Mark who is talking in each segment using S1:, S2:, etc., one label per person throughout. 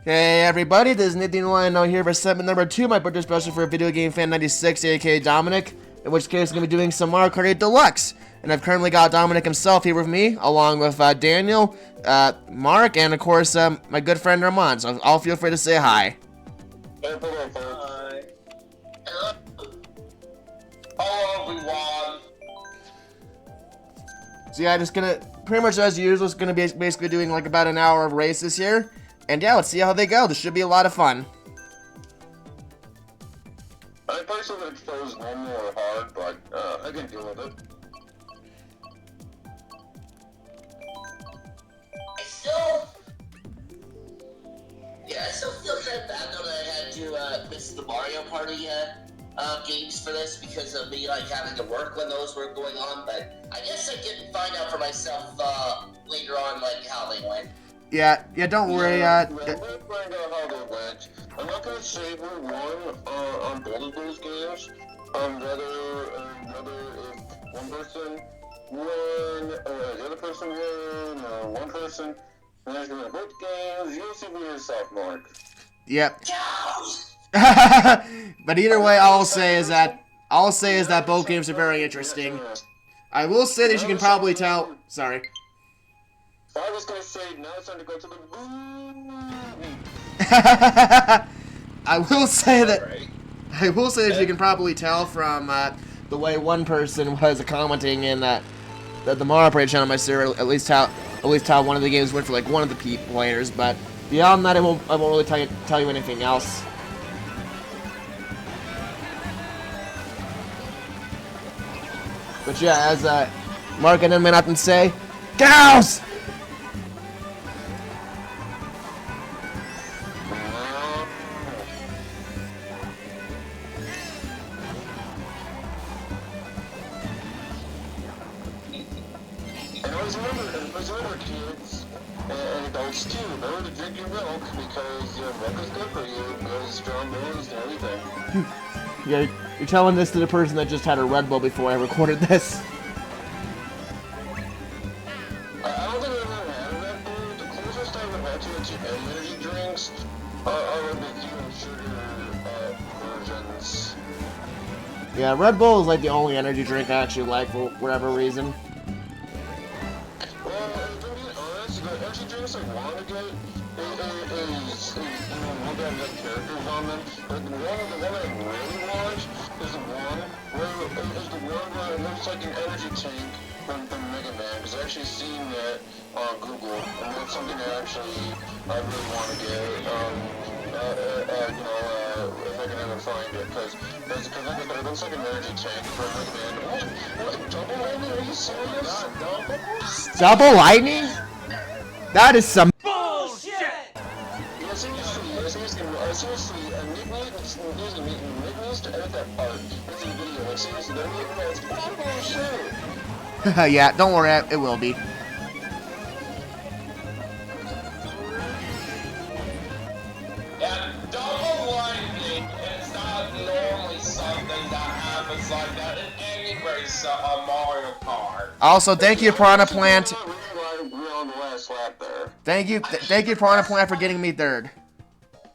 S1: Hey everybody, this is Nick Lino here for segment number 2, my birthday special for VideoGameFan96, aka Dominic, in which case I'm going to be doing some Mario Kart 8 Deluxe. And I've currently got Dominic himself here with me, along with Daniel, Mark, and of course my good friend Armon, so all feel free to say hi.
S2: Hi. Hello everyone.
S1: So yeah, just gonna, pretty much as usual, just gonna be basically doing like about an hour of races here. And yeah, let's see how they go. This should be a lot of fun.
S2: I personally chose normal or hard, but I can deal with it. I still feel kind of bad though that I had to miss the Mario Party games for this because of me like having to work when those were going on. But I guess I can find out for myself later on like how they went.
S1: Yeah, don't worry.
S2: We'll find out how they went. I'm not gonna say who won on both of those games. Whether if one person won, the other person won, or one person managed to win both games. You'll see for yourself, Mark.
S1: Yep. But either way, all I'll say is that both games are very interesting. I will say that you can probably tell. Sorry.
S2: I was gonna say now it's time to go to the movie.
S1: I will say that you can probably tell from the way one person was commenting in the Mario Party channel on my server, at least how one of the games went for like one of the players. But beyond that, I won't really tell you anything else. But yeah, as Mark and I may often say, cows.
S2: Remember kids and adults too, remember to drink your milk because milk is good for you, because strong bones and everything.
S1: Yeah, you're telling this to the person that just had a Red Bull before I recorded this.
S2: I don't think I've ever had a Red Bull. The closest I would have to energy drinks are the zero sugar versions.
S1: Yeah, Red Bull is like the only energy drink I actually like for whatever reason.
S2: Energy drinks I want to get is one that has characters on them. But the one I really want is the one where it looks like an energy tank from Mega Man. Because I've actually seen that on Google, and that's something I really want to get. If I can ever find it, because it looks like an energy tank from Mega Man. What? Double lightning? Are you serious?
S1: Double lightning? That is some
S2: bullshit! Yeah, seriously, Nick needs to edit that part into the video. Like, seriously, that's bullshit!
S1: Yeah, don't worry, it will be.
S2: Yeah, double lightning is not normally something that happens like that in any race on Mario Kart.
S1: Also, thank you, Piranha Plant.
S2: On the last lap there.
S1: Thank you, Piranha Plant, for getting me third.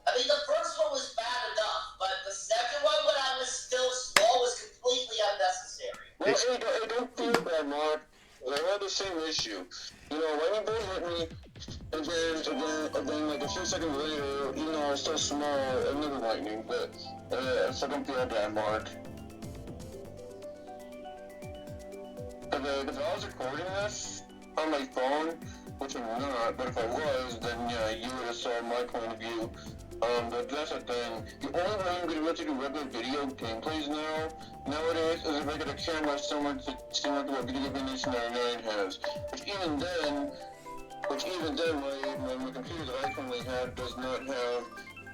S3: I mean, the first one was bad enough, but the second one, when I was still small, was completely unnecessary.
S2: Well, hey, don't feel bad, Mark. I had the same issue. You know, lightning bolt hit me, and then, like, a few seconds later, even though I was still small, another lightning, but, so don't feel bad, Mark. If I was recording this on my phone, which I'm not, but if I was, then yeah, you would have saw my point of view. But that's the thing. The only way I'm going to do regular video gameplays nowadays is if I get a camera similar to what VideoGameFan96 has. Which even then, my computer that I currently have does not have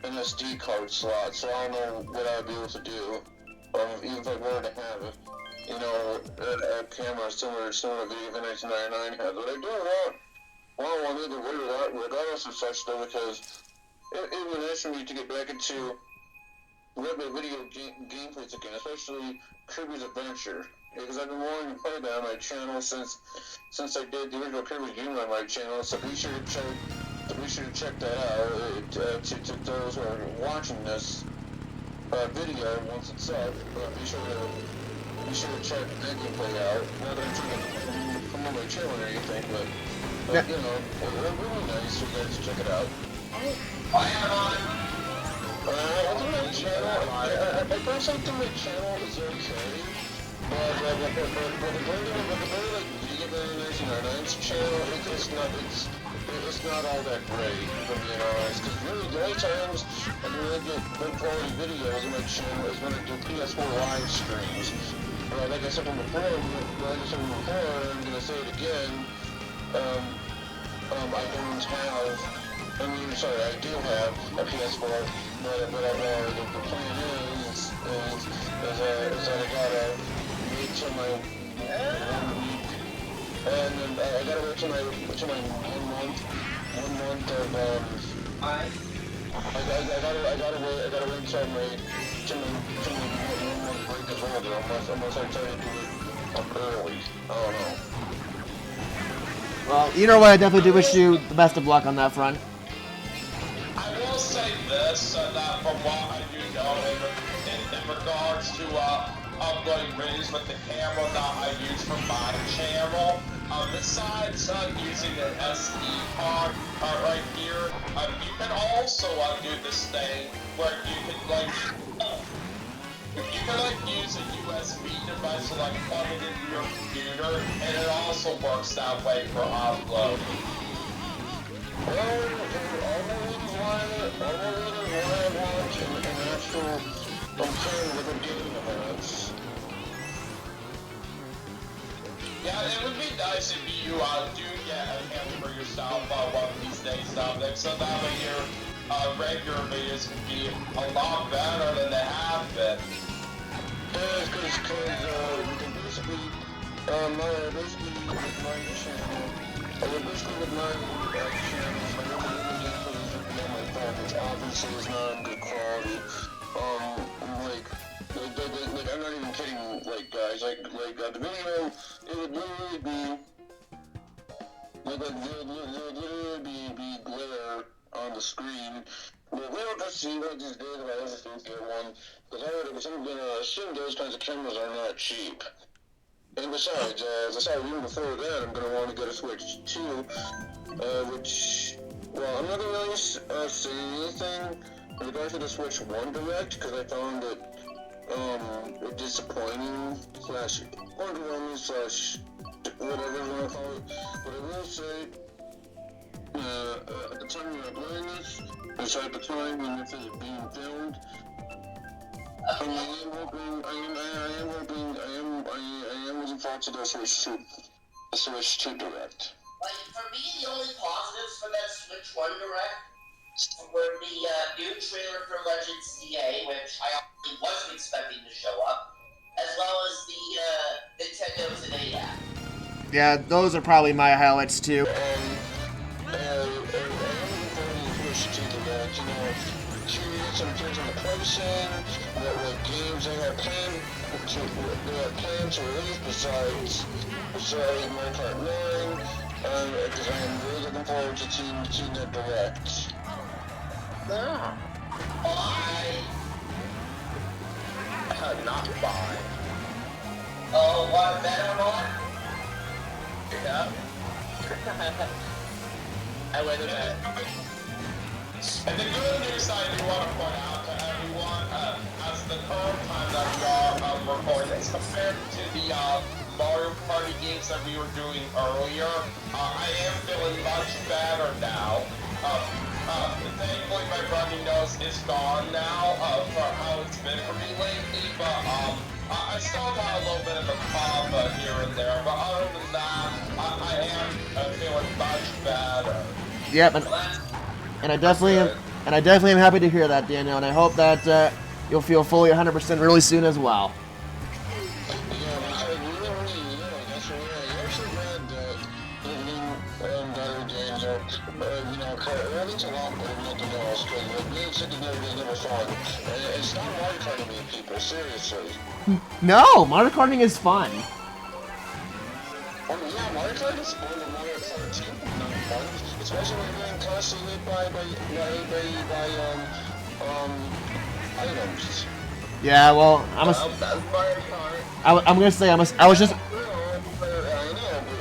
S2: an SD card slot, so I don't know what I'd be able to do, even if I wanted to have it. You know, a camera similar to VideoGameFan96 has. But I do want one either way, regardless of such, though, because it would be nice for me to get back into regular video gameplays again, especially Kirby's Adventure. Because I've been wanting to play that on my channal since I did the original Kirby's Game on my channel, so be sure to be sure to check that out. To those who are watching this video once it's up, be sure to check that gameplay out. Not that I'm trying to promote my channel or anything, but you know, it's really nice for you guys to check it out. I think my channel, I personally think my channel is okay. But the very like VideoGameFan96 channel, it's not all that great, if I'm being honest. Because really, the only times I can really get good quality videos on my channel is when I do PS4 live streams. But like I said before, I'm gonna say it again. I do have a PS4, but the plan is that I gotta wait till my 1 week, and then I gotta wait till my 1 month of I gotta wait until my 1 month break is over, unless I try to do it early. I don't know.
S1: Well, either way, I definitely do wish you the best of luck on that front.
S4: I will say this, that from what I do know in regards to uploading videos with the camera that I use for my channel, besides using an SD card right here, you can also do this thing where you can use a USB device to plug it into your computer, and it also works that way for uploading.
S2: Well, all the reasons why I want an actual computer with a gaming device.
S4: Yeah, it would be nice if you do get a camera for yourself one of these days, Dominic, so that way your regular videos can be a lot better than they have been.
S2: Yeah, because you can basically with my channel, with my channels, my number gameplays on my phone, which obviously is not good quality. I'm not even kidding, guys, the video, it would literally be, there would literally be glare on the screen. But we don't just see one of these days if I ever get one, because I would assume those kinds of cameras are not cheap. And besides, as I said even before that, I'm going to want to get a Switch 2, which, well, I'm not going to really say anything in regards to the Switch 1 Direct, because I found it disappointing / underwhelming / whatever you want to call it. But I will say, at the time when I'm playing this, at the time when this is being filmed, I am looking forward to the Switch 2 Direct.
S3: For me, the only positives for that Switch 1 Direct were the new trailer for Legends CA, which I honestly wasn't expecting to show up, as well as the Nintendo Today app.
S1: Yeah, those are probably my highlights too.
S2: I am looking forward to the Switch 2 Direct, curious some things on the pricing, what games they have planned to release besides Mario Kart 9, because I am really looking forward to seeing that Direct.
S3: Buy.
S4: Not buy.
S3: Oh, what, better one?
S4: Yeah. I went to that. And the good news I do want to point out to everyone, as the current time that we are recording this, compared to the Mario Party games that we were doing earlier, I am feeling much better now. Thankfully my runny nose is gone now, for how it's been for me lately, but I still got a little bit of a cough here and there, but other than that, I am feeling much better.
S1: Yep, and I definitely am happy to hear that, Daniel, and I hope that you'll feel fully 100% really soon as well.
S2: It's a lot better than nothing else, because being sick is never fun. It's not Mario Kart to me, people, seriously.
S1: No, Mario Karting is fun.
S2: Yeah, Mario Kart is fun, but Mario Kart 2 is not fun. especially when you're being constantly hit by items.
S1: Yeah, well, I'm gonna say I was just.
S2: I know, but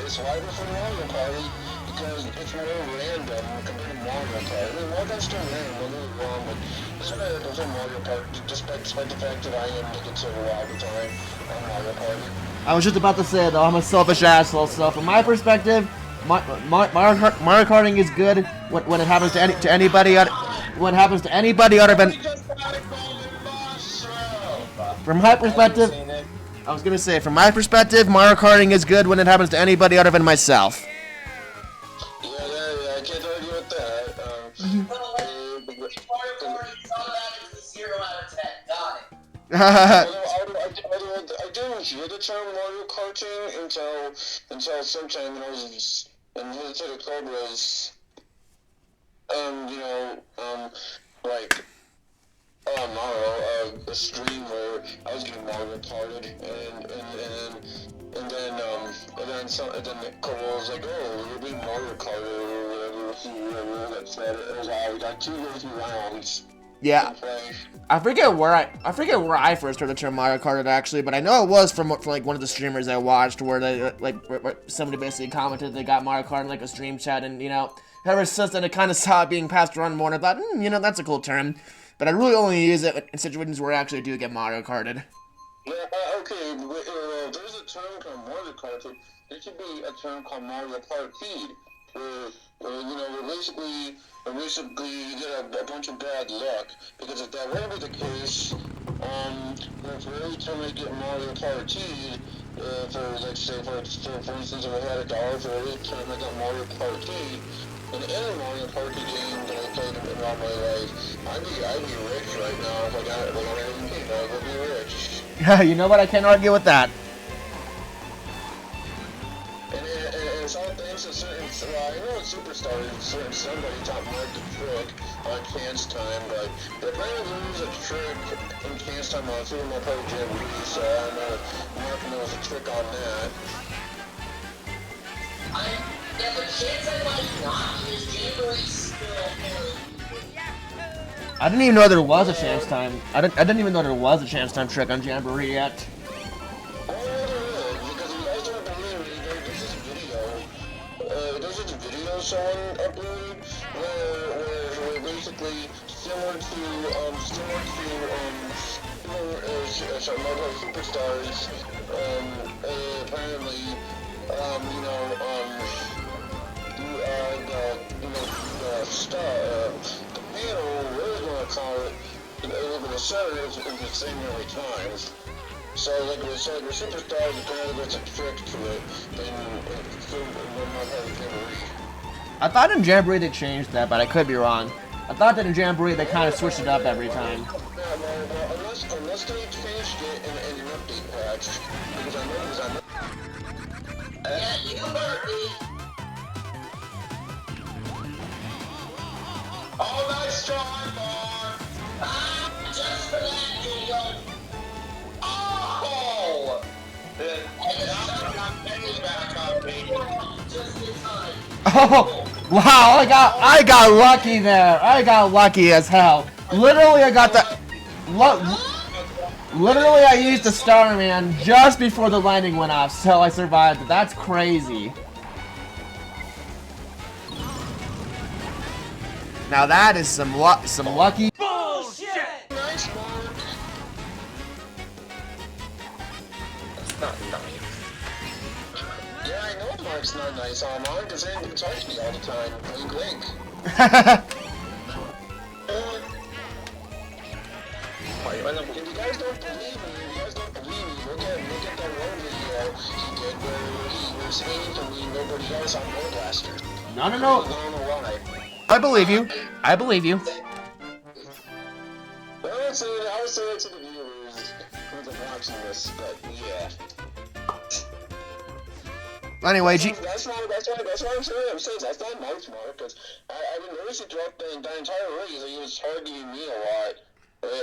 S2: it's lighter for Mario Party because it's more random compared to Mario Kart. I mean, Mario Kart's still random, don't get me wrong, but it's better than Mario Kart, despite the fact that I am making silver all the time on Mario Party.
S1: I was just about to say though, I'm a selfish asshole. So from my perspective, Mario Karting is good when it happens to anybody. When it happens to anybody other than. From my perspective, I was gonna say, from my perspective, Mario Karting is good when it happens to anybody other than myself.
S2: Yeah, I can't argue with that.
S3: Mario Kart is automatically 0 out of 10. Got it.
S2: I didn't hear the term Mario Karting until sometime when I was in the club was, like. A stream where I was getting Mario Karted, and then Nick was like, oh, you're being Mario Karted or whatever that said it. Was all we got 2 or 3 rounds.
S1: Yeah, I forget where I first heard the term Mario Kart actually, but I know it was from like one of the streamers I watched where they where somebody basically commented they got Mario Kart in like a stream chat, and ever since then I kind of saw it being passed around more, and I thought that's a cool term, but I really only use it in situations where I actually do get Mario Karted.
S2: Yeah, okay, there's a term called Mario Kart. There should be a term called Mario Party, where basically you get a bunch of bad luck, because if that were the case, for every time I get Mario Party, for instance, if I had $1 for every time I got Mario Party, in any Mario Party game that I played in all my life, I'd be rich right now if I got everything paid. I would be rich.
S1: You know what? I can't argue with that.
S2: And it's all thanks to certain, I know it's Superstars, somebody taught Mark the trick on Chance Time, but apparently there's a trick in Chance Time on Super Mario Party Jamboree, so I know Mark knows a trick on that.
S3: Yeah, but Chance Time might not use Jamboree still.
S1: I didn't even know there was a Chance Time. I didn't even know there was a Chance Time trick on Jamboree yet.
S2: Someone uploaded where basically similar to Superstars, apparently the panel, we're gonna call it, the center is the same every time. So like with Superstars, apparently there's a trick to it,
S1: I thought in Jamboree they changed that, but I could be wrong. I thought that in Jamboree they kind of switched it up every time.
S2: Unless they changed it in an update patch, because I know.
S3: Yeah, you heard me.
S4: Oh, nice try, Mark!
S3: Just for that, Diego.
S4: Oh! Now I'm getting back up, baby.
S3: Just in time.
S1: Oh, wow, I got lucky there. I got lucky as hell. Literally, I got the... Literally, I used the Starman just before the landing went off, so I survived. That's crazy. Now that is some lucky...
S2: Bullshit! Nice, Mark. That's not nice. Yeah, I know Mark's not nice, Armon, because they didn't touch me all the time. Wink, wink. If you guys don't believe me, look at that one video he did where he was aiming for me, nobody else on Road Blaster.
S1: No.
S2: I don't know why.
S1: I believe you. I believe you.
S2: Well, I would say it to the viewers who are watching this, but yeah.
S1: Anyway,
S2: that's what I'm saying. That's not Mark's Mark, because I didn't notice it throughout the entire race. He was targeting me a lot.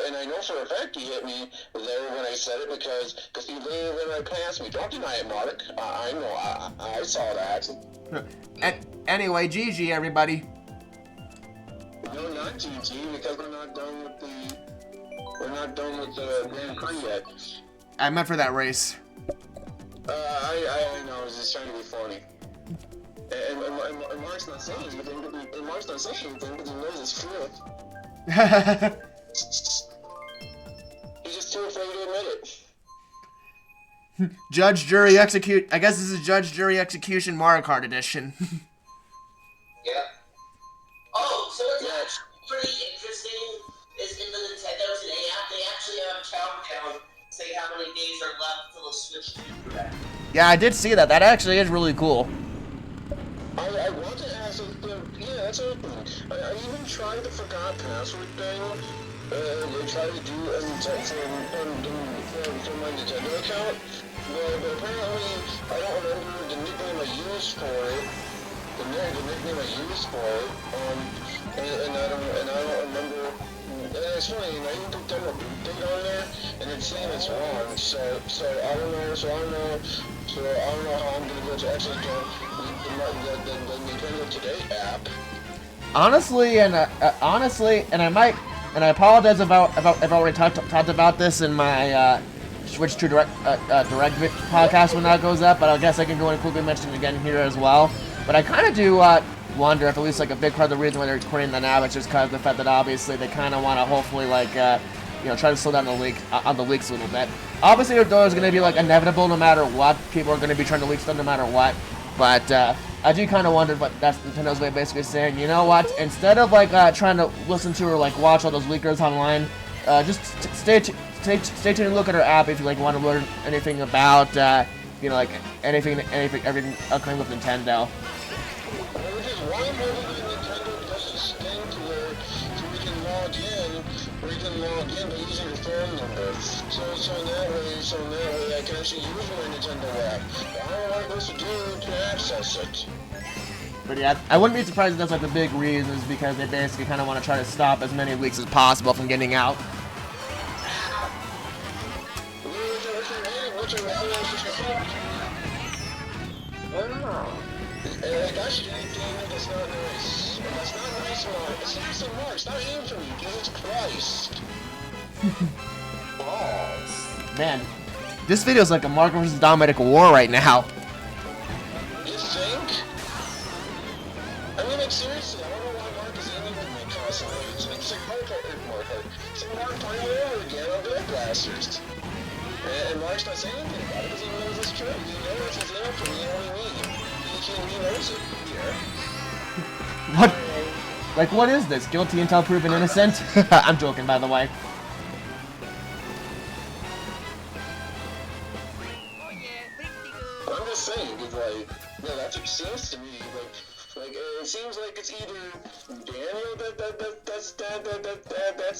S2: And I know for a fact he hit me there when I said it because he literally right past me. Don't deny it, Mark. I know. I saw that.
S1: Anyway, GG, everybody.
S2: No, not GG, because we're not done with the Grand Prix yet.
S1: I meant for that race.
S2: I know, I was just trying to be funny. And Mark's not saying anything, but he knows it's true. He's just too afraid to admit it.
S1: Judge, jury, execute. I guess this is Judge, jury, execution Mario Kart edition.
S3: Yeah. Oh, so what's pretty interesting is in the Nintendo Today app, they actually have a countdown saying how many days are left till the Switch 2 direct.
S1: Yeah, I did see that. That actually is really cool.
S2: I want to ask, yeah, that's open. I even tried the forgot password thing. They tried to do from my Nintendo account, but apparently I don't remember the nickname I used for it. The nickname I used for it. And I don't remember. And it's funny, and I even put them a boot date on there, and it's saying it's wrong. So I don't know. So I don't know how I'm gonna go to actually join the Nintendo Today app.
S1: Honestly, and I apologize if I've already talked about this in my Switch to Direct podcast when that goes up, but I guess I can go and quickly mention it again here as well. But I kind of do wonder if at least like a big part of the reason why they're recording that now is just because of the fact that obviously they kind of want to hopefully like try to slow down the leaks a little bit. Obviously, there's going to be like inevitable no matter what. People are going to be trying to leak stuff no matter what. But I do kind of wonder if that's Nintendo's way of basically saying, you know what? Instead of like trying to listen to or like watch all those leakers online, just stay tuned and look at our app if you like want to learn anything about like everything upcoming with Nintendo.
S2: Why moving to Nintendo doesn't stink to where we can log in by using your phone number. So that way I can actually use my Nintendo app. I don't know what I'm supposed to do to access it.
S1: But yeah, I wouldn't be surprised if that's like the big reason is because they basically kind of want to try to stop as many leaks as possible from getting out.
S2: That's not nice. That's not nice, Mark. It's seriously, Mark. It's not aimed for me. Jesus Christ. Balls.
S1: Man, this video is like a Mark versus Dominic war right now.
S2: You think? I mean, like, seriously, I don't know why Mark is aiming at me constantly. It's like Mark. It's like Mark playing all over again on Blood Blasters. And Mark's not saying anything about it because he knows it's true. He knows it's aiming for me, you know what I mean? He knows it here.
S1: What? Like, what is this? Guilty until proven innocent? I'm joking, by the way.
S2: I'm just saying, because, like, no, that's what it seems to me. Like, it seems like it's either Daniel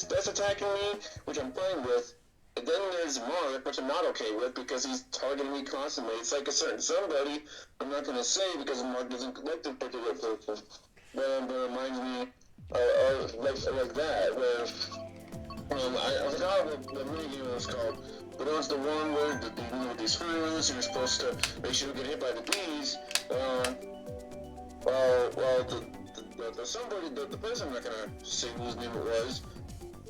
S2: that's attacking me, which I'm fine with. And then there's Mark, which I'm not okay with because he's targeting me constantly. It's like a certain somebody, I'm not going to say because Mark doesn't collect the particular person. But it reminds me like that, where I forgot what the minigame was called. But it was the one where with these screws, you're supposed to make sure you get hit by the bees. The person I'm not going to say whose name it was,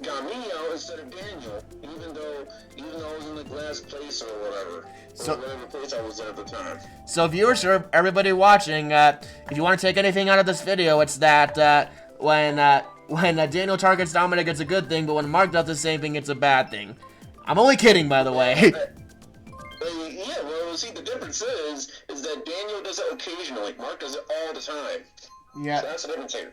S2: got me out instead of Daniel, even though I was in the last place or whatever.
S1: So,
S2: whatever place I was in at the time.
S1: So viewers, or everybody watching, if you want to take anything out of this video, it's that when Daniel targets Dominic, it's a good thing, but when Mark does the same thing, it's a bad thing. I'm only kidding, by the way.
S2: Yeah, well, see, the difference is that Daniel does it occasionally. Mark does it all the time.
S1: Yeah.
S2: So that's the difference here.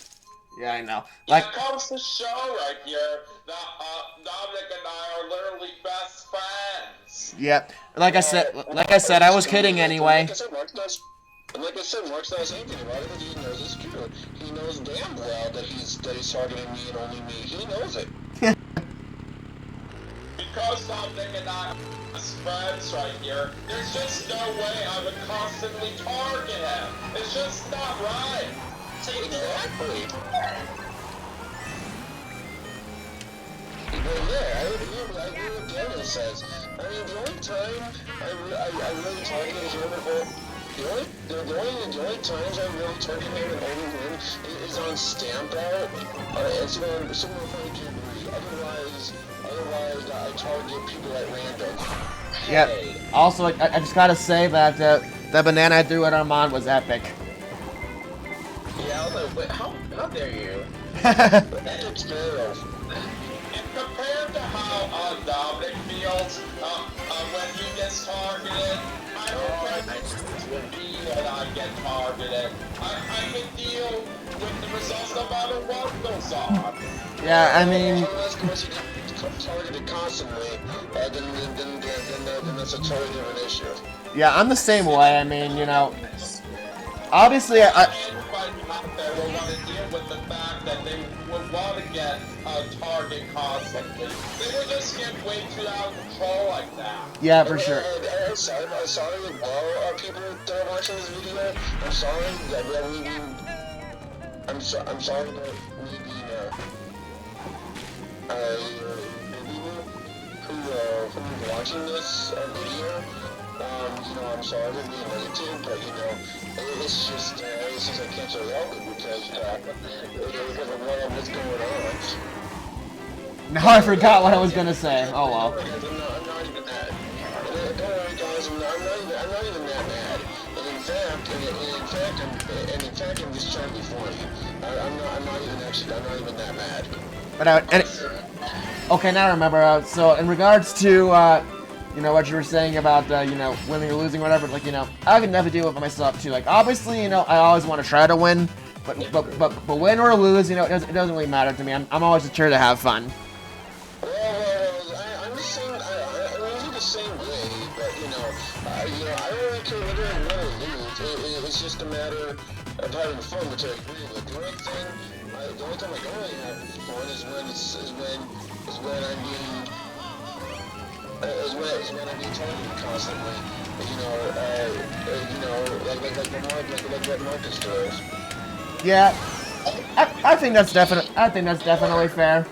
S1: Yeah, I know. Like,
S4: Here comes the show right here. Dominic and I are literally best friends.
S1: yeah. Like I said, I was kidding anyway.
S2: Like I said, Mark's not saying anything about it because he knows it's true. He knows damn well that he's targeting me and only me. He knows it.
S4: Because Dominic and I are best friends right here, there's just no way I would constantly target him. It's just not right.
S2: Exactly. Well, yeah, I agree with Daniel says. I mean, the only time I really target is The only times I really target him and only win is on stamp out, and someone probably can agree. Otherwise, I target people at random.
S1: Yep. Also, I just gotta say that the banana I threw at Armon was epic.
S4: Yeah, I was like, wait, how dare you?
S2: Epic fail.
S4: And compared to how Dominic feels when he gets targeted, I don't think that I get targeted. I can deal with the results no matter what goes on.
S1: Yeah, I mean,
S2: Unless you get targeted constantly, then that's a totally different issue.
S1: yeah, I'm the same way. I mean, you know, obviously,
S4: Everybody out there will want to deal with the fact that they would want to get a target constantly. They would just get way too out of control like that.
S1: yeah, for sure.
S2: I'm sorry, well, people that are watching this video. I'm sorry that I'm sorry that maybe people who are watching this video. You know, I'm sorry for being negative, but you know, it's just I can't so help it because of what's going on.
S1: Now I forgot what I was gonna say. Oh well.
S2: I'm not even that. Don't worry, guys. I'm not even that mad. And in fact, I'm just trying to be funny. I'm not even that mad.
S1: But okay, now I remember. So in regards to you know what you were saying about you know, winning or losing, or whatever. Like, you know, I can definitely deal with it myself too. Like, obviously, you know, I always want to try to win, but win or lose, you know, it doesn't really matter to me. I'm always just here to have fun.
S2: I'm the same. I'm the same way, but you know, I don't really care whether I win or lose. It's just a matter of having fun, which I agree with. The only time I don't really have fun is when I'm being targeted constantly. You know, like what Marcus does.
S1: Yeah, I think that's definitely fair.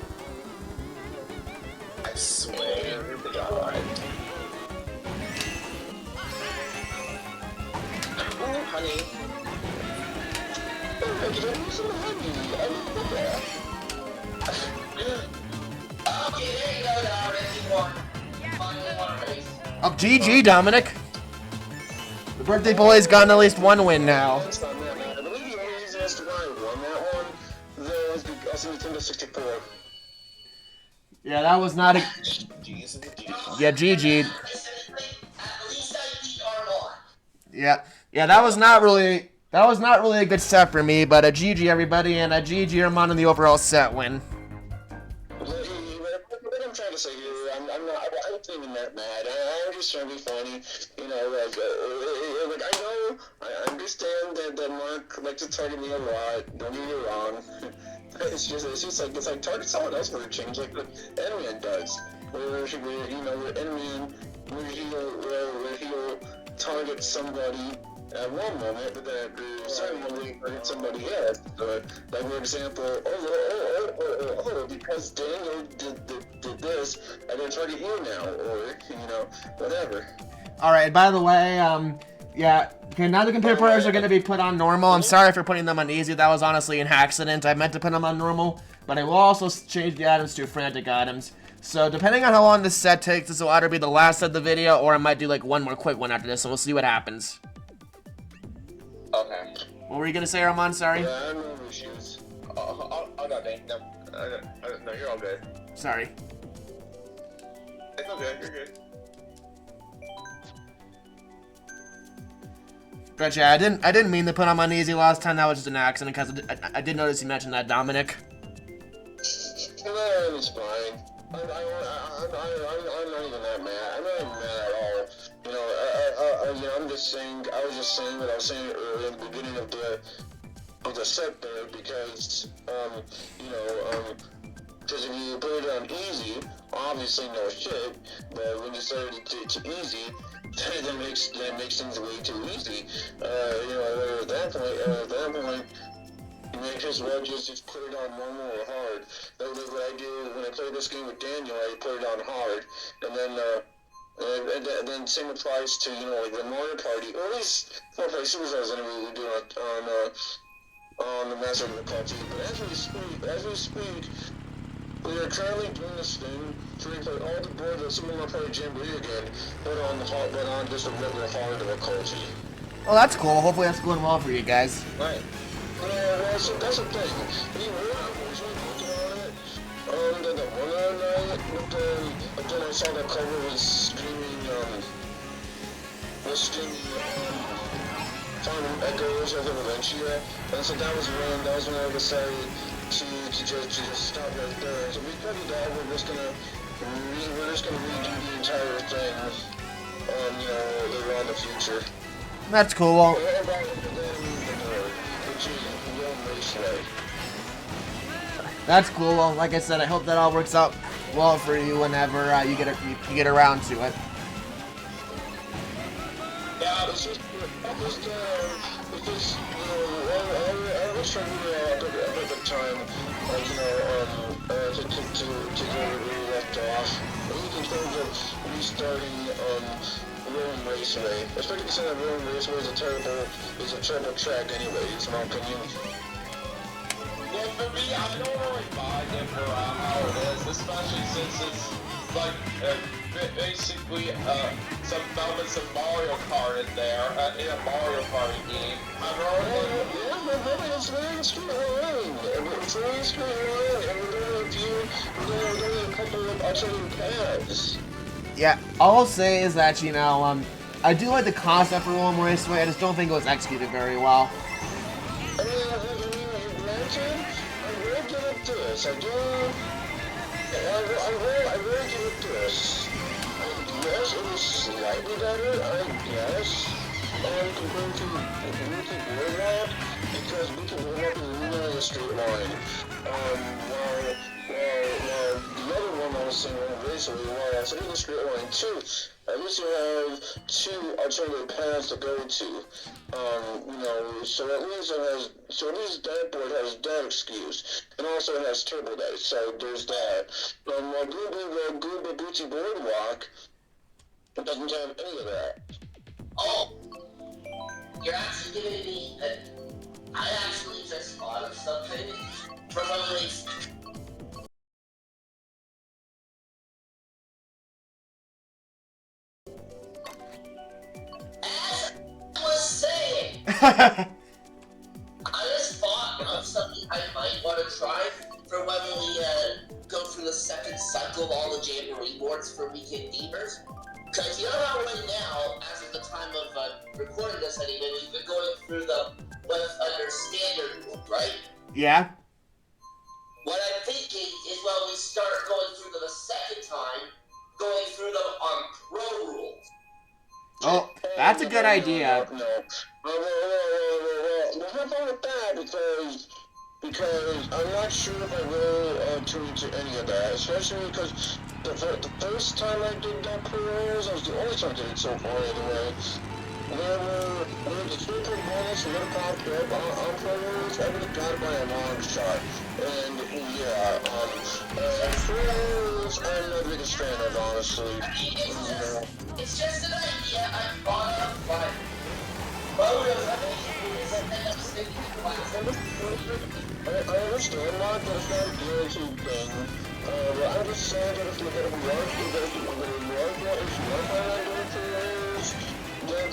S4: I swear to God. Oh, honey.
S3: Okay, there you go, Dominic. You won. Finally won a race.
S1: Oh, GG, Dominic. The birthday boy's gotten at least one win now.
S2: I believe the only reason as to why I won that one, though, is because of Nintendo 64.
S1: Yeah, that was not a. Yeah, GG.
S3: At least I beat Armon.
S1: Yeah, that was not really a good set for me, but a GG everybody, and a GG Armon in the overall set win.
S2: What I'm trying to say here, I'm not even that mad. I'm just trying to be funny, you know. Like I understand that Mark likes to target me a lot. Don't get me wrong. It's just like target someone else for a change, like Enman does. Where Enman, where he'll target somebody at one moment, but then at the second moment he targets somebody else. Like for example, because Daniel did this, I don't target you now, or whatever.
S1: All right. By the way, yeah. Okay, now the computer players are going to be put on normal. I'm sorry for putting them on easy. That was honestly an accident. I meant to put them on normal, but I will also change the items to frantic items. So depending on how long this set takes, this will either be the last set of the video, or I might do like one more quick one after this, and we'll see what happens.
S4: Okay.
S1: What were you gonna say, Armon? Sorry.
S2: Yeah, I have no issues.
S4: Oh, no, Dane. No, you're all good.
S1: Sorry.
S4: It's okay, you're good.
S1: But yeah, I didn't mean to put him on easy last time. That was just an accident because I did notice you mentioned that, Dominic.
S2: No, it's fine. I'm not even that mad. I'm not even mad at all. I'm just saying. I was just saying what I was saying earlier in the beginning of the set there, because because if you put it on easy, obviously no shit. But when you start it to easy, that makes things way too easy. At that point, you may as well just put it on normal or hard. That's what I do when I play this game with Daniel. I put it on hard, and then And then same applies to, you know, like the Mario Party, or at least Mario Party Superstars anyway, we're doing it on the Master of the Culture. But as we speak, we are currently doing this thing to replay all the boards of Super Mario Party Jamboree again, but on just a regular hard difficulty.
S1: Oh, that's cool. Hopefully that's going well for you guys.
S2: Right. Yeah, well, so that's the thing. We were originally working on it. The one other night, but then I saw the cover was streaming, Final Echoes of Valentia, and so that was when I decided to just stop right there. So because of that, we're just gonna redo the entire thing, you know, later on in the future.
S1: That's cool. Well, that's cool. Well, like I said, I hope that all works out well for you whenever you get around to it.
S2: Yeah, it's just because, you know, I was trying to at the time, you know, to go where we left off. I think in terms of restarting, Rolling Raceway, especially considering that Rolling Raceway is a terrible track anyways, in my opinion.
S4: Well, for me, I don't really mind it for how it is, especially since it's like basically some elements of Mario Kart in there, in a Mario Party game.
S2: Yeah, but it's very streamlined. It's very streamlined, and we're doing a couple of alternative paths.
S1: Yeah, all I'll say is that, you know, I do like the concept for Rolling Raceway. I just don't think it was executed very well.
S2: I mean, granted, I will give it this. I will give it this. Yes, it was slightly better, I guess, compared to Boardwalk, because Boardwalk is really a straight line. While the other one I was saying, Raceway, was in the straight line too. At least you have two alternative paths to go to. You know, so at least that board has that excuse, and also it has turbo dice. So there's that. While Gooba Booty Boardwalk, it doesn't have any of that.
S3: Oh, you're actually giving me I actually just thought of something from one of these. As I was saying, I just thought of something I might want to try for when we go through the second cycle of all the Jamboree boards for weekend gamers. Because you know how right now, as of the time of recording this anyway, we've been going through them under standard rule, right?
S1: Yeah.
S3: What I'm thinking is when we start going through them a second time, going through them on pro rules.
S1: Oh, that's a good idea.
S2: No. Well, how about with that? Because I'm not sure if I will tune into any of that, especially because the first time I did that pre-rolls, that was the only time I did it so far anyway. There were the super bonus that would have popped up on pre-rolls, I would have got it by a long shot. And yeah, pre-rolls I'm not the biggest fan of, honestly.
S3: It's just an idea I thought of, but
S2: I understand, Mark, that it's not a guaranteed thing. I'm just saying that if you get a large, if you're not planning on doing pre-rolls, then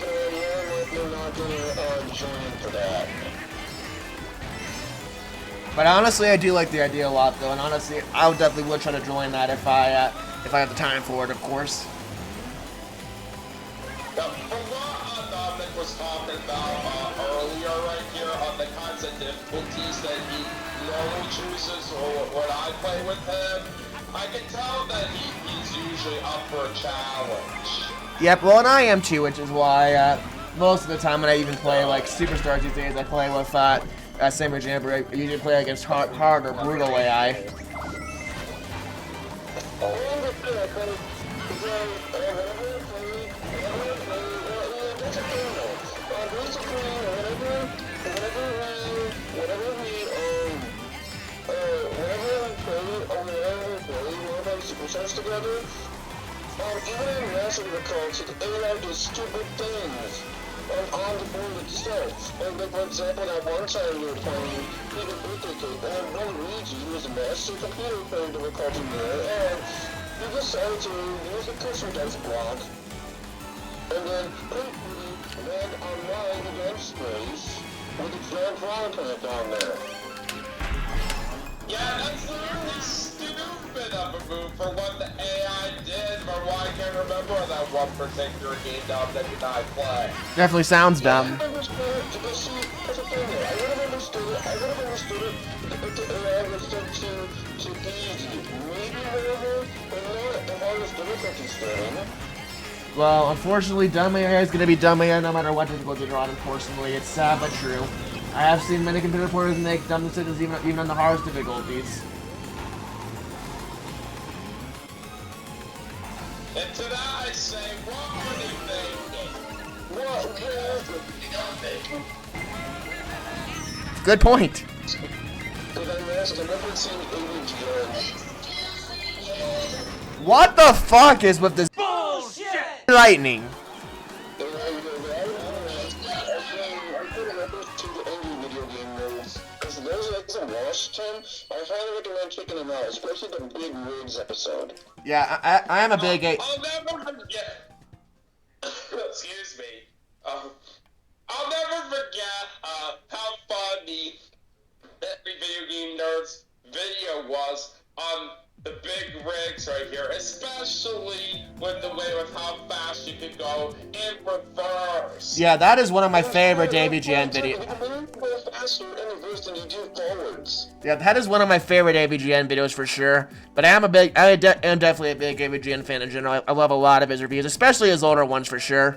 S2: you're likely not going to join in for that.
S1: But honestly, I do like the idea a lot, though, and honestly, I would definitely try to join that if I have the time for it, of course.
S4: Now, from what Dominic was talking about earlier right here on the kinds of difficulties that he normally chooses or when I play with him, I can tell that he's usually up for a challenge.
S1: Yep, well, and I am too, which is why most of the time when I even play like Superstars these days, I play with same with Jamboree. I usually play against hard or brutal AI.
S2: Together, Even in massive culture, the AI does stupid things on the board itself. And like, for example, that one time we were playing Peter Birthday Cake, and then one Luigi, who was a master computer player difficulty there, and he decided to use the custom dice block, and then quickly land online against space with a giant flower plant down there.
S4: Yeah, that's literally stupid of a move for what the AI did, but why I can't remember that one particular game that I play.
S1: Definitely sounds dumb.
S2: I would have understood it if the AI was set to easy. Maybe whatever, but not the hardest difficulty setting.
S1: Well, unfortunately, dumb AI is going to be dumb AI no matter what difficulty you're on, unfortunately. It's sad but true. I have seen many computer players make dumb decisions even on the hardest difficulties.
S4: And to that I say, what are they thinking?
S1: Good point. What the fuck is with this bullshit lightning?
S2: I highly recommend checking them out, especially the Big Rigs episode.
S1: Yeah, I am a big
S4: I'll never forget. Excuse me. I'll never forget how funny every video game nerd's video was on the big rigs right here, especially with the way with how fast you could go in reverse.
S1: Yeah, that is one of my favorite AVGN videos. Yeah, that is one of my favorite AVGN videos for sure. But I am definitely a big AVGN fan in general. I love a lot of his reviews, especially his older ones for sure.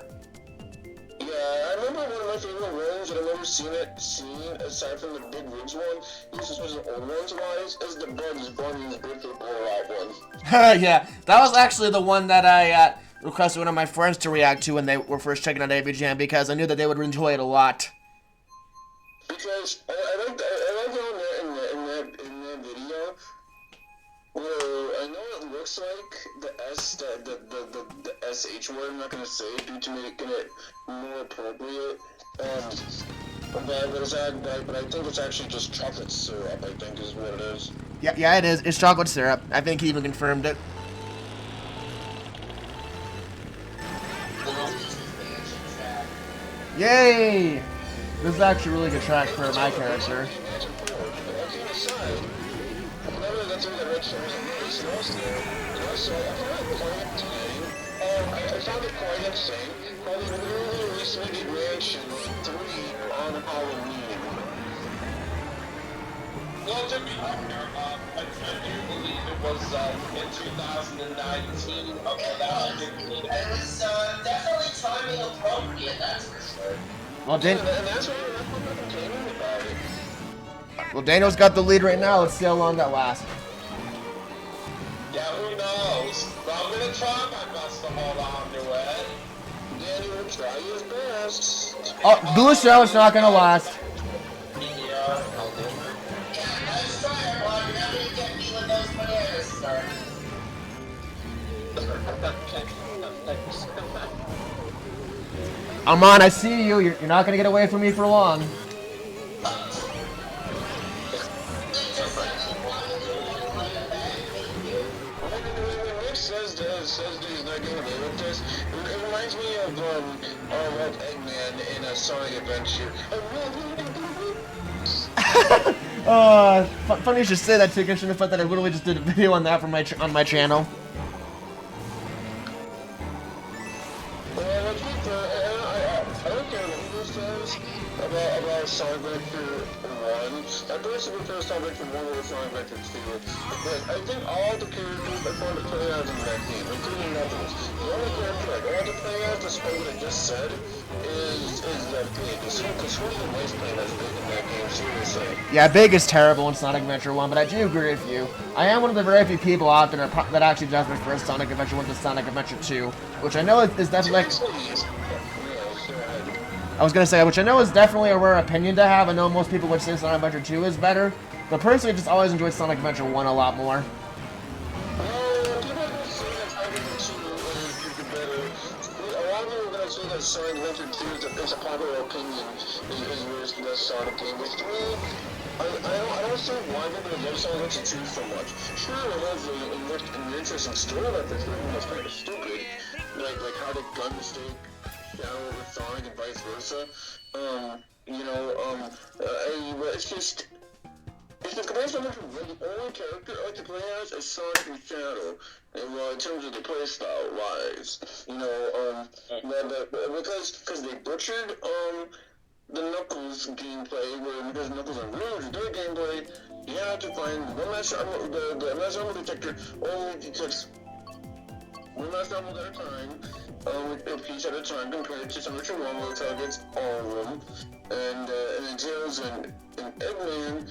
S2: Yeah, I remember one of my favorite ones that I've never seen aside from the Big Rigs one, this was an old ones wise, is the Bugs Bunny's birthday blowout one.
S1: Yeah, that was actually the one that I requested one of my friends to react to when they were first checking out AVGN because I knew that they would enjoy it a lot.
S2: Because I like how in that video, where I know it looks like the SH word, I'm not gonna say it due to making it more appropriate. But I think it's actually just chocolate syrup, I think is what it is.
S1: Yeah, it is. It's chocolate syrup. I think he even confirmed it. Yay! This is actually a really good track for my character.
S2: I found it quite insane. I literally recently did Reaction 3 on Halloween.
S4: Well, to be fair, I do believe it was in 2019. Okay, that was
S3: It was definitely timing appropriate, that's for sure.
S1: Well,
S2: And that's what I'm complaining about it.
S1: Well, Daniel's got the lead right now. Let's see how long that lasts.
S4: Yeah, who knows? But I'm gonna try my best to hold on to it.
S2: Danny will try his best.
S1: Oh, Blue Shell is not gonna last.
S4: Yeah, I'll do it.
S3: Yeah, nice try, everyone. You're not gonna get me with those bananas, sir.
S1: Armon, I see you. You're not gonna get away from me for long.
S2: Says that he's not getting away with this. It reminds me of Eggman in a Sonic Adventure.
S1: Funny you should say that too, considering the fact that I literally just did a video on that on my channel.
S2: Well, I don't care what he says about Sonic Adventure 1. I personally prefer Sonic Adventure 1 over Sonic Adventure 2. But I think all the characters are fun to play as in that game, including Knuckles. The only character I don't want to play as, despite what I just said, is Big. Because who's the nice playing as Big in that game, seriously.
S1: Yeah, Big is terrible in Sonic Adventure 1, but I do agree with you. I am one of the very few people out there that actually does prefer Sonic Adventure 1 to Sonic Adventure 2, which I know is definitely... I was gonna say, which I know is definitely a rare opinion to have. I know most people would say Sonic Adventure 2 is better, but personally, I just always enjoyed Sonic Adventure 1 a lot more.
S2: Well, people have been saying that Sonic Adventure 2 say that Sonic 1 through 2 is a popular opinion, is the best Sonic game. But 3, I don't see why people love Sonic 1 to 2 so much. Sure, it has an interesting story about this, but it's kind of stupid. Like how the gun mistake Shadow with Sonic and vice versa. It's just... It's the comparison of the only character I like to play as is Sonic and Shadow, in terms of the playstyle wise, because they butchered the Knuckles gameplay, where because Knuckles and Rouge, their gameplay, you have to find one master armor, the master armor detector only detects one master armor at a time, a piece at a time, compared to Sonic 1, where it targets all of them, and then Tails and Eggman.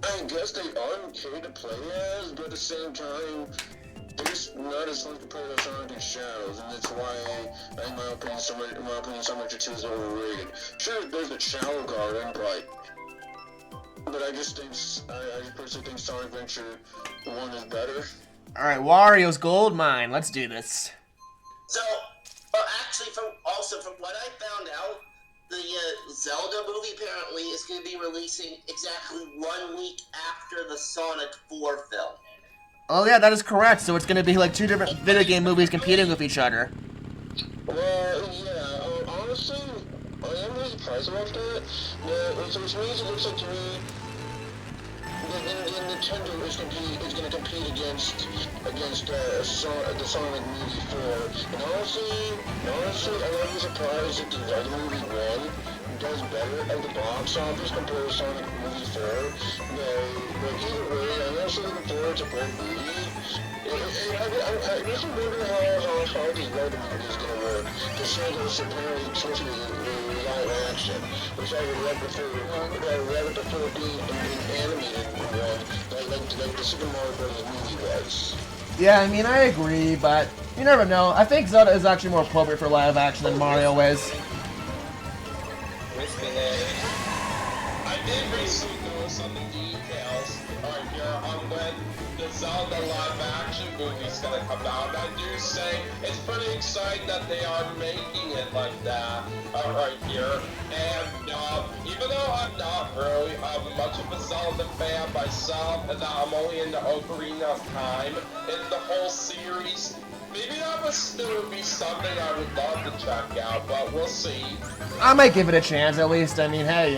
S2: I guess they are okay to play as, but at the same time, they're just not as fun compared to Sonic and Shadows, and that's why, in my opinion, Sonic 2 is overrated. Sure, there's the Shadow Garden, but I just think, I personally think Sonic Adventure 1 is better.
S1: Alright, Wario's gold mine. Let's do this.
S3: So, actually, from what I found out, the Zelda movie apparently is going to be releasing exactly 1 week after the Sonic 4 film.
S1: Oh yeah, that is correct. So it's going to be like 2 different video game movies competing with each other.
S2: Well, yeah, honestly, I am really surprised about that. Which means it looks like to me that Nintendo is going to compete against the Sonic movie 4. And honestly, I'm really surprised that the Zelda movie 1 does better at the box office compared to Sonic movie 4. But either way, I'm also looking forward to both movies. I just wonder how hard the Zelda movie is going to work. The Zelda's apparently supposed to be live action, which I would rather prefer being animated one, like the Super Mario Bros. Movie was.
S1: Yeah, I mean, I agree, but you never know. I think Zelda is actually more appropriate for live action than Mario is.
S4: I did recently notice on the details right here on when the Zelda live action movie's gonna come out. I do say it's pretty exciting that they are making it like that right here. And even though I'm not really much of a Zelda fan myself, and I'm only in the Ocarina of Time in the whole series, maybe that would still be something I would love to check out, but we'll see.
S1: I might give it a chance at least. I mean, hey,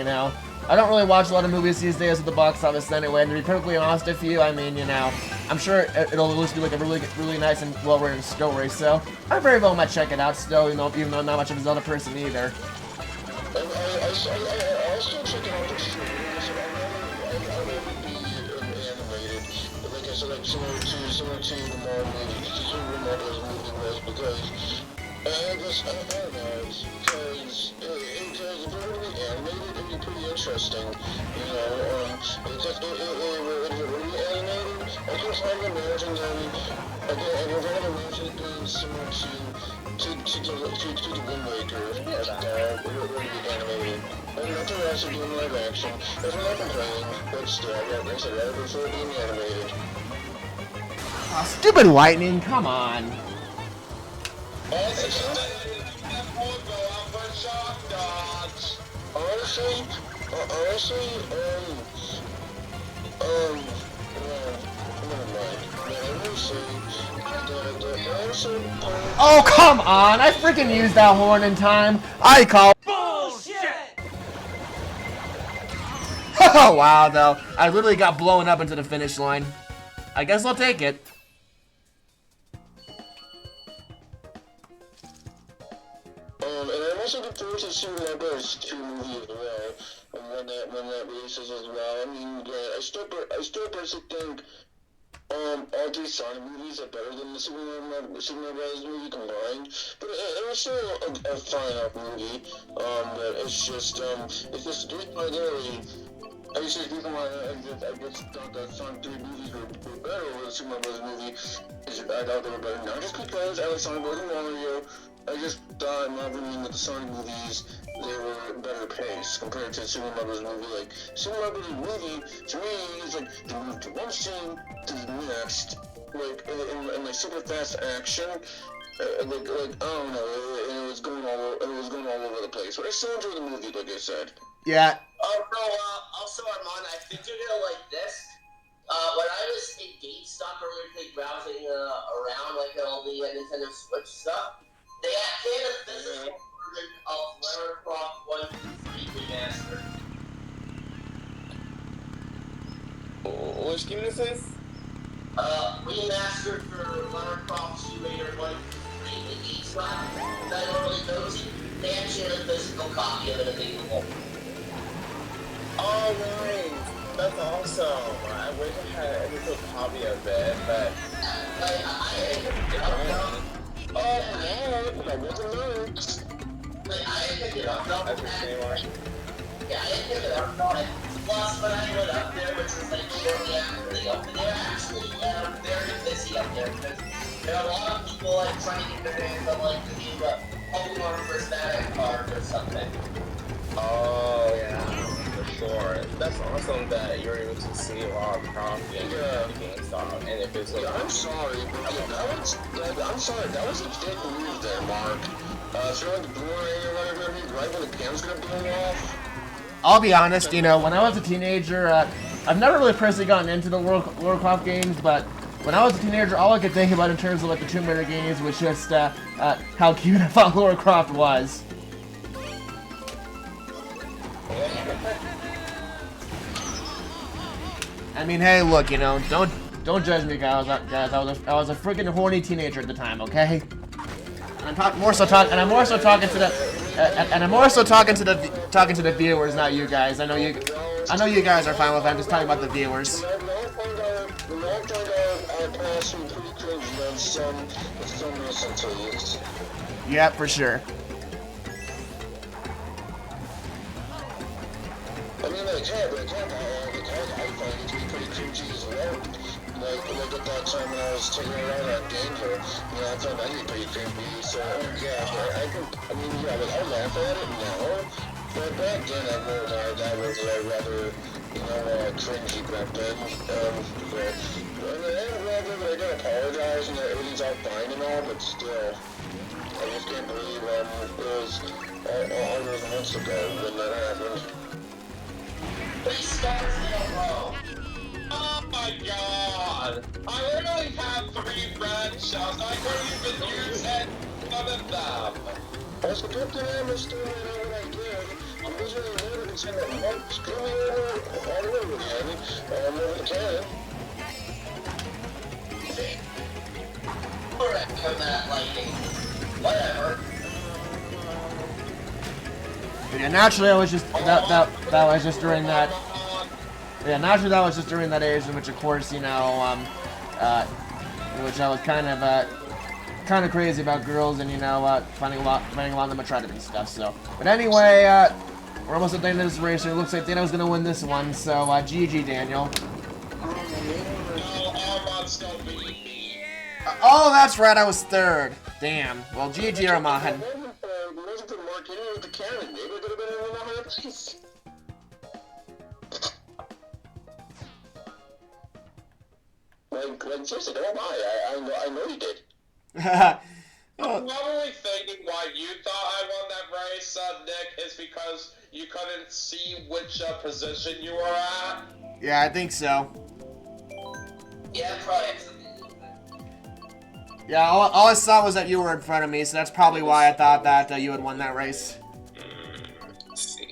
S1: I don't really watch a lot of movies these days at the box office anyway, and to be perfectly honest with you, I mean, I'm sure it'll at least be like a really nice and well-written story, so I very well might check it out still, even though I'm not much of a Zelda person either.
S2: I'll still check it out for sure, because I would be animated, but like I said, like similar to the Mario movie, Super Mario's movie was, because I don't know, because if it were to be animated, it'd be pretty interesting, because if it were to be animated, I can kind of imagine them, I can kind of imagine it being similar to the Wind Waker, if it were to be animated. And nothing else to do in live action, that's what I've been playing, but still, I'd rather prefer being animated.
S1: Oh, stupid lightning, come on. Oh, come on! I freaking used that horn in time. I call bullshit! Oh, wow, though. I literally got blown up into the finish line. I guess I'll take it.
S2: And I'm also looking forward to Super Mario Bros. 2 movie as well, when that releases as well. I mean, I still personally think all 3 Sonic movies are better than the Super Mario Bros. Movie combined, but it was still a fine enough movie. But it's just primarily. I just thought that Sonic 3 movies were better over the Super Mario Bros. Movie. I thought they were better, not just because I like Sonic more than Mario. I just thought, in my opinion, that the Sonic movies, they were better paced compared to Super Mario Bros. Movie. Like, Super Mario Bros. Movie, to me, is like, they move to one scene to the next, like, in like, super fast action, like I don't know, and it was going all over the place. But I still enjoyed the movie, like I said.
S1: Yeah.
S3: Oh, bro, also, Armon, I think you're gonna like this. When I was in GameStop earlier, browsing around like all the Nintendo Switch stuff, they had a physical version of Lara Croft 1 through 3 remastered.
S5: Which game is this?
S3: Remastered for Lara Croft Tomb Raider 1 through 3 in GameStop that I normally go to. They actually had a physical copy of it available.
S5: Oh, nice. That's awesome. I wish I had a physical copy of it, but...
S2: Oh, no, I wasn't there.
S3: I didn't pick it up, though.
S5: That's your anymore.
S3: Yeah, I didn't pick it up, no. Plus, when I went up there, which was like shortly after they opened, they're actually very busy up there because there are a lot of people like trying to get their hands on like the new Pokemon Prismatic card or something.
S5: Oh, yeah, for sure. That's awesome that you're able to see a lot of Croft games at GameStop, and if it's like...
S2: I'm sorry, but that was a dick move there, Mark. Throwing the Blu-ray or whatever, right when the cam's gonna blow off.
S1: I'll be honest, you know, when I was a teenager, I've never really personally gotten into the Lara Croft games, but when I was a teenager, all I could think about in terms of like the Tomb Raider games was just how cute I thought Lara Croft was. I mean, hey, look, you know, don't judge me, guys. I was a freaking horny teenager at the time, okay? And I'm more so talking to the viewers, not you guys. I know you guys are fine with it. I'm just talking about the viewers. Yeah, for sure.
S2: I mean, like, yeah, but I find it to be pretty cringy as well. Like at that time when I was taking around that danger, you know, I found that to be pretty creepy. So, yeah, I mean, yeah, like, I laugh at it now, but back then I know that was rather, you know, cringy back then. But I don't apologize and that everything's all fine and all, but still, I just can't believe it was all those months ago when that happened.
S3: 3 stars in a row.
S4: Oh my god! I literally have 3 red shells. I couldn't even use none of them.
S2: As the captain, I must do what I did. I'm usually never to send a month screaming all over again. Over the can.
S3: Correct for that lighting. Whatever.
S1: Yeah, naturally, I was just that was just during that. Yeah, naturally, that was just during that age in which, of course, you know, in which I was kind of crazy about girls and, you know, finding a lot of them attractive and stuff. So, but anyway, we're almost at the end of this race, and it looks like Daniel's gonna win this one. So, GG, Daniel. Oh, that's right, I was third. Damn. Well, GG, Armon.
S2: Like, seriously, don't lie. I know you did.
S4: I'm probably thinking why you thought I won that race, Nick, is because you couldn't see which position you were at.
S1: Yeah, I think so.
S3: Yeah, probably.
S1: Yeah, all I saw was that you were in front of me, so that's probably why I thought that you had won that race.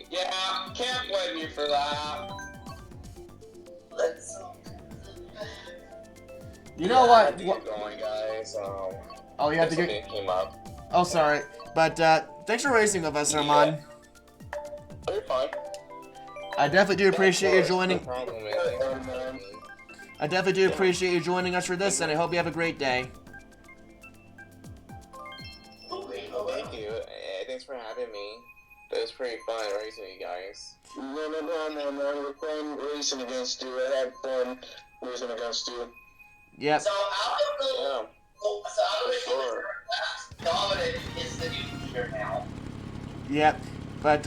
S4: Yeah, can't blame you for that.
S3: Let's.
S1: You know what?
S5: Going, guys.
S1: Oh, you have to get.
S5: Came up.
S1: Oh, sorry, but thanks for racing with us, Armon.
S5: You're fine.
S1: I definitely do appreciate you joining.
S5: No problem, man.
S1: I definitely do appreciate you joining us for this, and I hope you have a great day.
S5: Thank you. Thanks for having me. It was pretty fun racing with you guys.
S2: No. It was fun racing against you. I had fun racing against you.
S1: Yep.
S3: So out of the
S5: Sure.
S3: Dominic is the new leader now.
S1: Yep. But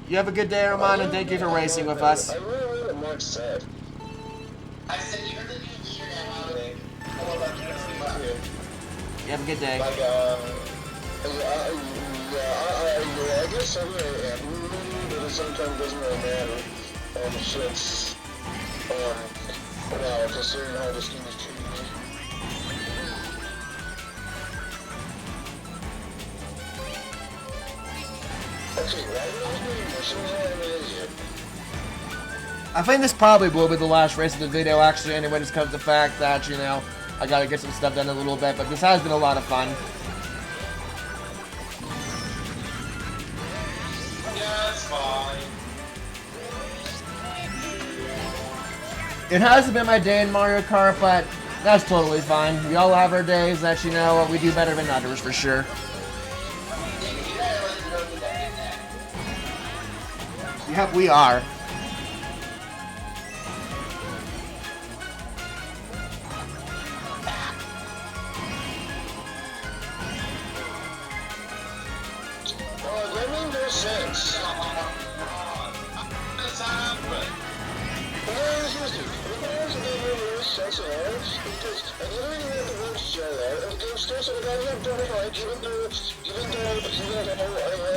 S1: you have a good day, Armon, and thank you for racing with us.
S2: I really what Mark said.
S3: I said you're the new leader now.
S5: Thank
S3: Hold on,
S1: You have a good day.
S2: Like, I guess so, yeah, but it sometimes doesn't really matter, since, well, considering how this game is treating me. Okay, why are you doing missions? I'm an idiot.
S1: I think this probably will be the last race of the video, actually, anyway, just because of the fact that, you know, I gotta get some stuff done in a little bit, but this has been a lot of fun.
S4: Yeah, it's fine.
S1: It hasn't been my day in Mario Kart, but that's totally fine. We all have our days that, you know, we do better than others, for sure. Yep, we are.
S2: That made no sense.
S4: What's happened?
S2: Well, seriously, because it didn't really make sense at all, because I literally had the word show out, and the game still said that I had done it right, even though I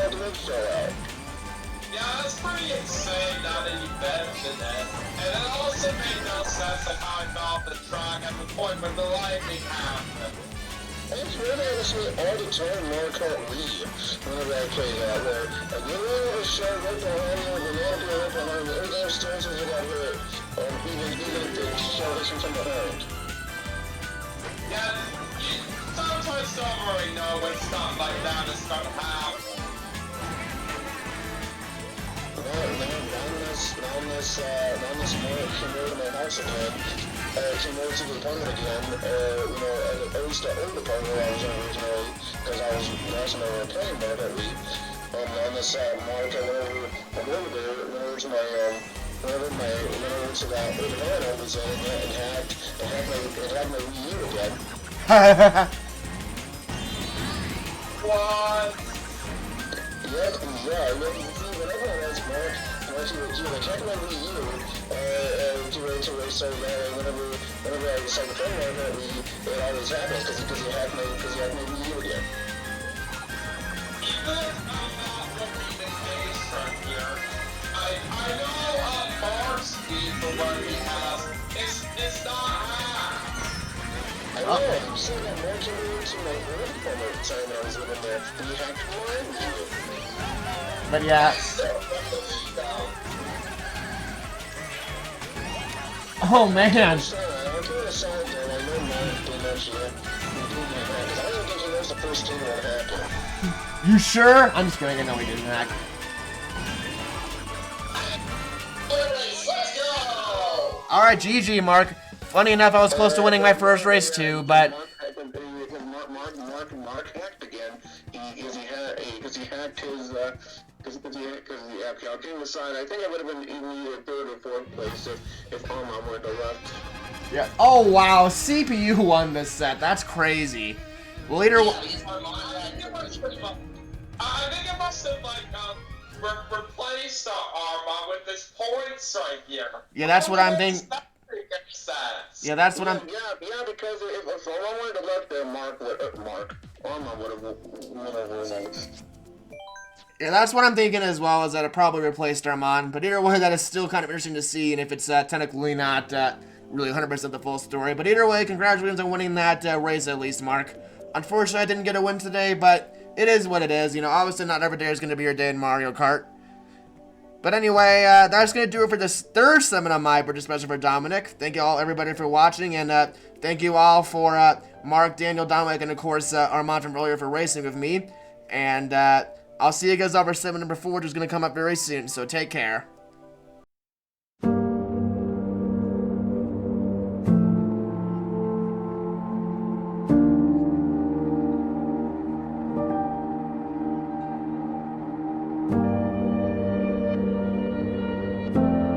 S2: had the word show out.
S4: Yeah, that's pretty insane now that you mentioned it. And it also made no sense of how I got off the track at the point where the lightning happened.
S2: It's really honestly all the time Mario Kart Wii whenever I play that, where I literally have a shot right behind you, the man right behind you, everything still says you got hit, even if the shot is from behind.
S4: Yeah, you sometimes don't really know when stuff like that is going to happen. Now this Mario came over to my house again, came over to the apartment again, at least the old apartment where I was in originally, because I was last time I was playing Mario Kart Wii, on this Mario Kart went over there, went over to that old apartment I was in, and it had my Wii U again. What?
S2: Yeah, whenever I was Mark, I checked my Wii U, so that whenever I decided to play Mario Kart Wii, it always happens, because he had my Wii U again.
S4: Even if I'm not looking the case from here, I know Mark's speed for what he has is not half.
S2: I know, I'm saying that Mark came into my room from the time I was living there, and he had my Wii U.
S1: But yeah. Oh man. You sure? I'm just kidding, I know he didn't hack.
S3: Let's go!
S1: Alright, GG, Mark. Funny enough, I was close to winning my first race too, but...
S2: Mark hacked again, because he hacked his, I'll give him a sign. I think I would have been even either third or fourth place if Armon would have left.
S1: Yeah. Oh wow, CPU won this set. That's crazy. Later.
S4: I think it must have replaced Armon with this points right here.
S1: Yeah, that's what I'm thinking. Yeah, that's what I'm.
S2: Yeah, because if Armon would have left there, Armon would have.
S1: Yeah, that's what I'm thinking as well, is that it probably replaced Armon. But either way, that is still kind of interesting to see, and if it's technically not really 100% the full story. But either way, congratulations on winning that race at least, Mark. Unfortunately, I didn't get a win today, but it is what it is. You know, obviously not every day is going to be your day in Mario Kart. But anyway, that's going to do it for this third segment on my birthday special for Dominic. Thank you all, everybody, for watching, and thank you all for Mark, Daniel, Dominic, and of course, Armon from earlier for racing with me. And I'll see you guys over segment number 4, which is going to come up very soon, so take care.